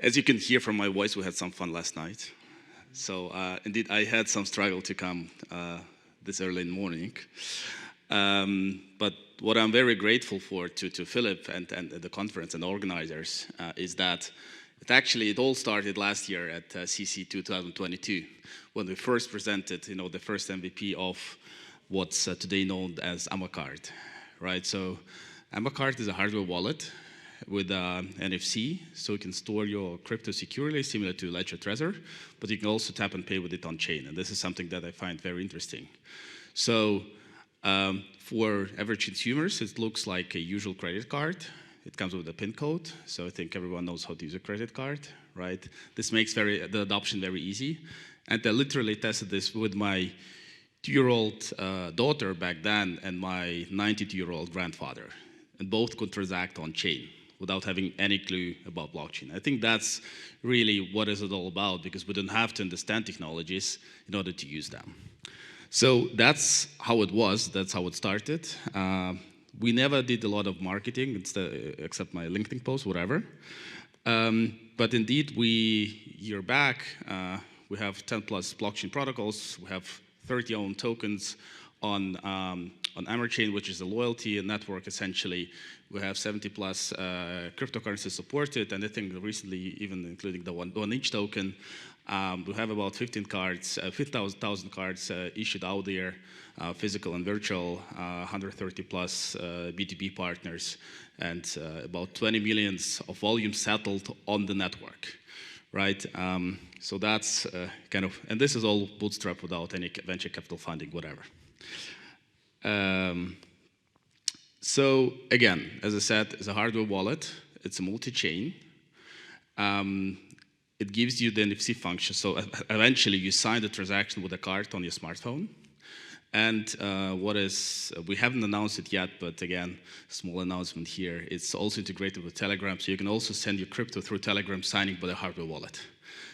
As you can hear from my voice, we had some fun last night. So indeed, I had some struggle to come this early in the morning. But what I'm very grateful for to Philip and the conference and the organizers is that it all started last year at CC 2022 when we first presented, the first MVP of what's today known as Ammer Card, right? So Ammer Card is a hardware wallet with NFC, so you can store your crypto securely, similar to Ledger Trezor, but you can also tap and pay with it on chain, and this is something that I find very interesting. So for average consumers, it looks like a usual credit card. It comes with a PIN code, so I think everyone knows how to use a credit card, right? This makes the adoption very easy, and I literally tested this with my 2-year-old daughter back then and my 92-year-old grandfather, and both could transact on chain without having any clue about blockchain. I think that's really what is it all about, because we don't have to understand technologies in order to use them. So that's how it was, that's how it started. We never did a lot of marketing, except my LinkedIn post, whatever. But indeed, year back, we have 10 plus blockchain protocols, we have 30 own tokens on Ammer chain, which is a loyalty network essentially. We have 70 plus cryptocurrencies supported, and I think recently even including the one each token. We have about 15,000 cards issued out there, physical and virtual, 130 plus B2B partners, and about 20 million of volume settled on the network, right? So that's and this is all bootstrapped without any venture capital funding, whatever. So again, as I said, it's a hardware wallet. It's a multi-chain. It gives you the NFC function. So eventually, you sign the transaction with a card on your smartphone. And we haven't announced it yet, but again, small announcement here. It's also integrated with Telegram, so you can also send your crypto through Telegram, signing with a hardware wallet.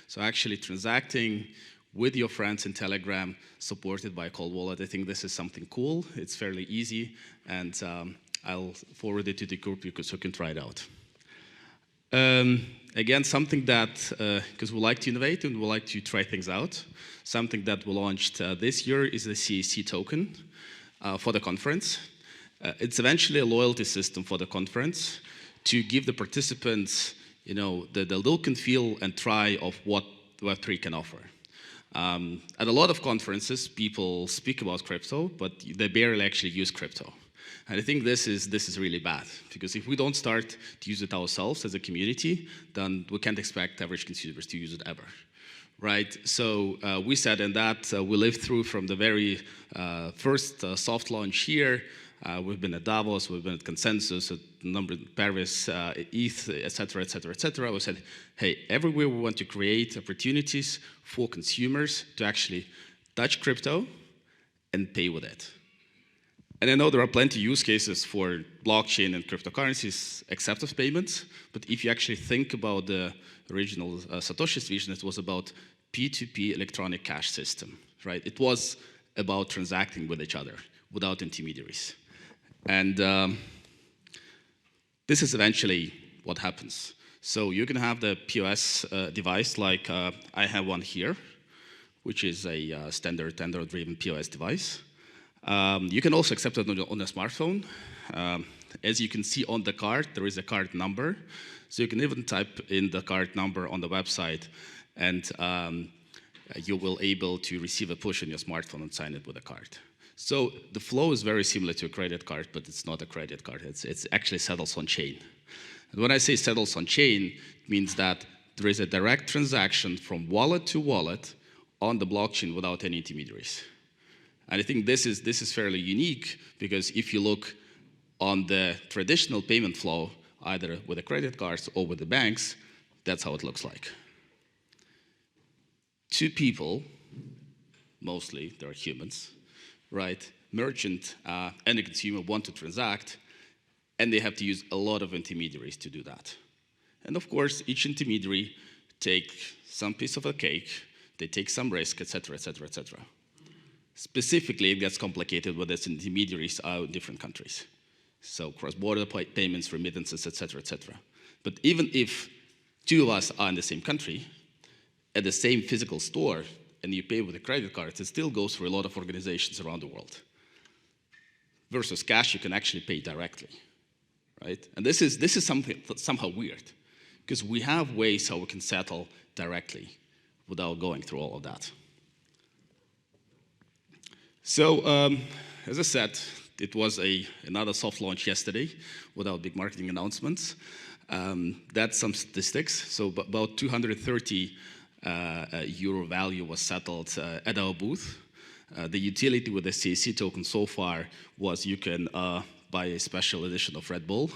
So actually transacting with your friends in Telegram, supported by a cold wallet. I think this is something cool. It's fairly easy, and I'll forward it to the group so you can try it out. Again, something that, because we like to innovate and we like to try things out, something that we launched this year is the CAC token for the conference. It's eventually a loyalty system for the conference to give the participants, the look and feel and try of what Web3 can offer. At a lot of conferences, people speak about crypto, but they barely actually use crypto. And I think this is really bad, because if we don't start to use it ourselves as a community, then we can't expect average consumers to use it ever, right? So we said in that we lived through from the very first soft launch here. We've been at Davos, we've been at Consensus, at a number of Paris, ETH, et cetera, et cetera, et cetera. We said, hey, everywhere we want to create opportunities for consumers to actually touch crypto and pay with it. And I know there are plenty of use cases for blockchain and cryptocurrencies, acceptance payments, but if you actually think about the original Satoshi's vision, it was about P2P electronic cash system, right? It was about transacting with each other without intermediaries. And this is eventually what happens. So you can have the POS device, like I have one here, which is a standard Android-driven POS device. You can also accept it on a smartphone. As you can see on the card, there is a card number. So you can even type in the card number on the website, and you will be able to receive a push on your smartphone and sign it with a card. So the flow is very similar to a credit card, but it's not a credit card. It's actually settles on chain. And when I say settles on chain, it means that there is a direct transaction from wallet to wallet on the blockchain without any intermediaries. And I think this is fairly unique, because if you look on the traditional payment flow, either with the credit cards or with the banks, that's how it looks like. Two people, mostly they're humans, right? Merchant and a consumer want to transact, and they have to use a lot of intermediaries to do that. And of course, each intermediary take some piece of a cake, they take some risk, et cetera, et cetera, et cetera. Specifically, it gets complicated with its intermediaries out in different countries. So cross-border payments, remittances, et cetera, et cetera. But even if two of us are in the same country, at the same physical store, and you pay with a credit card, it still goes through a lot of organizations around the world. Versus cash, you can actually pay directly, right? And this is something somehow weird, because we have ways how we can settle directly without going through all of that. So, as I said, it was another soft launch yesterday without big marketing announcements. That's some statistics. So about 230 euro value was settled at our booth. The utility with the CAC token so far was you can buy a special edition of Red Bull,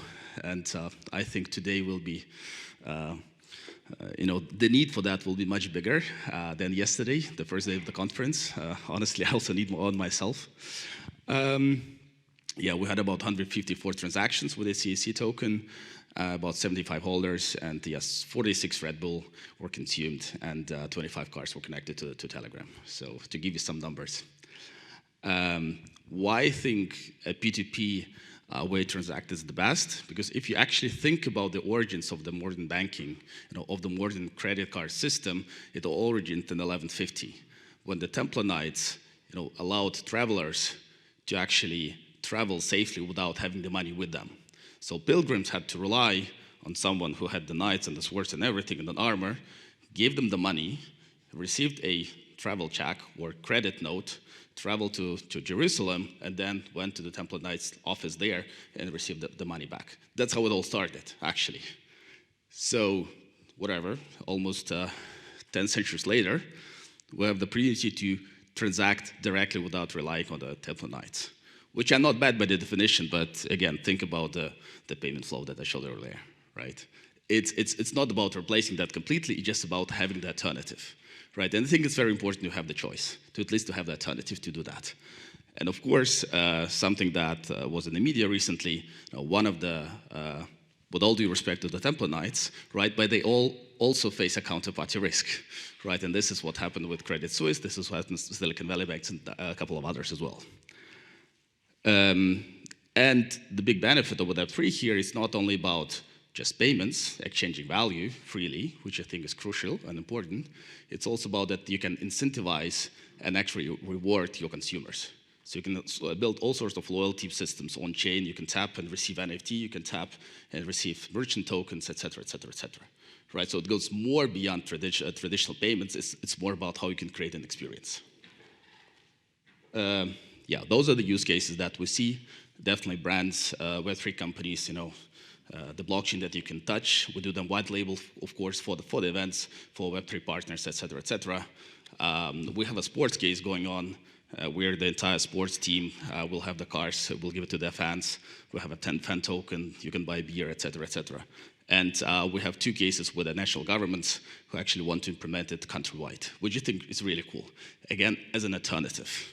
and I think today will be, the need for that will be much bigger than yesterday, the first day of the conference. Honestly, I also need more on myself. Yeah, we had about 154 transactions with the CAC token, about 75 holders, and yes, 46 Red Bull were consumed, and 25 cars were connected to Telegram. So to give you some numbers. Why I think a P2P way to transact is the best? Because if you actually think about the origins of the modern banking, of the modern credit card system, it all originated in 1150, when the Templar Knights, allowed travelers to actually travel safely without having the money with them. So pilgrims had to rely on someone who had the knights and the swords and everything and an armor, gave them the money, received a travel check or credit note, traveled to Jerusalem, and then went to the Templar Knights office there and received the money back. That's how it all started, actually. So, whatever, almost 10 centuries later, we have the opportunity to transact directly without relying on the Templar Knights, which are not bad by the definition, but again, think about the payment flow that I showed earlier, right? It's not about replacing that completely, it's just about having the alternative, right? And I think it's very important to have the choice, to at least to have the alternative to do that. And of course, something that was in the media recently, one of the, with all due respect to the Templar Knights, right, but they all also face a counterparty risk, right? And this is what happened with Credit Suisse, this is what happened with Silicon Valley Banks and a couple of others as well. And the big benefit of Web3 here is not only about just payments, exchanging value freely, which I think is crucial and important. It's also about that you can incentivize and actually reward your consumers. So you can build all sorts of loyalty systems on chain. You can tap and receive NFT. You can tap and receive merchant tokens, et cetera, et cetera, et cetera. Right? So it goes more beyond traditional payments. It's more about how you can create an experience. Yeah, those are the use cases that we see. Definitely brands, Web3 companies, the blockchain that you can touch. We do them white label, of course, for the events, for Web3 partners, et cetera, et cetera. We have a sports case going on where the entire sports team will have the cars, we'll give it to their fans. We'll have a 10 fan token, you can buy beer, et cetera, et cetera. And we have two cases with the national governments who actually want to implement it countrywide, which I think is really cool. Again, as an alternative.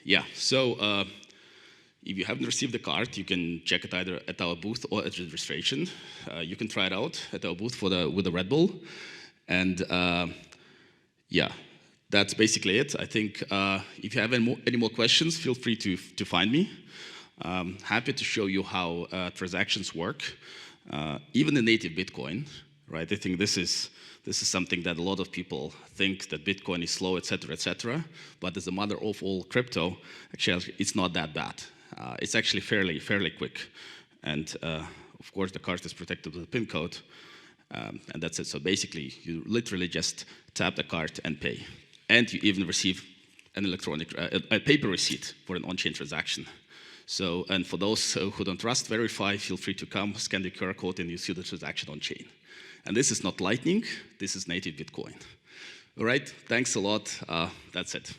Yeah, so if you haven't received the card, you can check it either at our booth or at registration. You can try it out at our booth with the Red Bull. And yeah, that's basically it. I think if you have any more questions, feel free to find me. Happy to show you how transactions work, even in native Bitcoin, right? I think this is something that a lot of people think that Bitcoin is slow, et cetera, but as the mother of all crypto, actually, it's not that bad. It's actually fairly quick. And of course, the card is protected with a PIN code, and that's it. So basically, you literally just tap the card and pay. And you even receive an electronic, a paper receipt for an on-chain transaction. So, and for those who don't trust Verify, feel free to come, scan the QR code, and you see the transaction on-chain. And this is not Lightning, this is native Bitcoin. All right, thanks a lot. That's it.